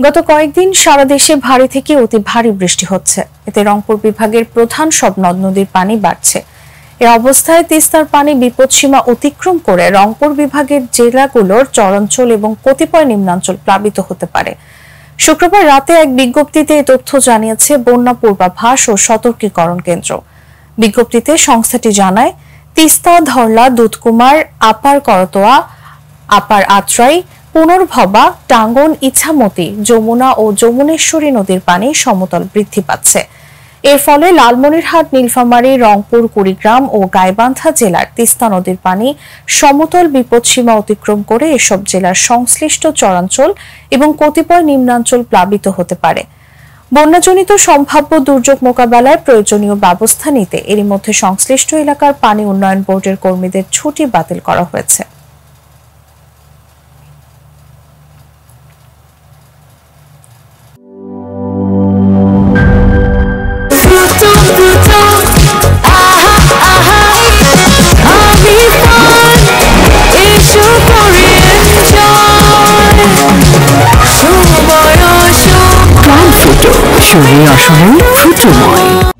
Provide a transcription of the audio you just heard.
গত কয়েকদিন সারা দেশে ভারী থেকে অতি ভারী বৃষ্টি হচ্ছে। এতে রংপুর বিভাগের প্রধান সব নদ নদীর পানি বাড়ছে। এ অবস্থায় তিস্তার পানি বিপদসীমা অতিক্রম করে রংপুর বিভাগের জেলাগুলোর চরাঞ্চল এবং কতিপয় নিম্নাঞ্চল প্লাবিত হতে পারে। শুক্রবার রাতে এক বিজ্ঞপ্তিতে এই তথ্য জানিয়েছে বন্যা পূর্বাভাস ও সতর্কীকরণ কেন্দ্র। বিজ্ঞপ্তিতে সংস্থাটি জানায়, তিস্তা, ধরলা, দুধকুমার, আপার করতোয়া, আপার আত্রাই, পুনর্ভবা, টাঙ্গন, ইছামতি, যমুনা ও যমুনেশ্বরী নদীর পানি সমতল বৃদ্ধি পাচ্ছে। এর ফলে লালমনিরহাট, নীলফামারী, রংপুর, কুড়িগ্রাম ও গাইবান্ধা জেলার তিস্তা নদীর পানি সমতল বিপদসীমা অতিক্রম করে এসব জেলার সংশ্লিষ্ট চরাঞ্চল এবং কতিপয় নিম্নাঞ্চল প্লাবিত হতে পারে। বন্যাজনিত সম্ভাব্য দুর্যোগ মোকাবেলায় প্রয়োজনীয় ব্যবস্থা নিতে এরই মধ্যে সংশ্লিষ্ট এলাকার পানি উন্নয়ন বোর্ডের কর্মীদের ছুটি বাতিল করা হয়েছে। সময় আসলে ফুটময়।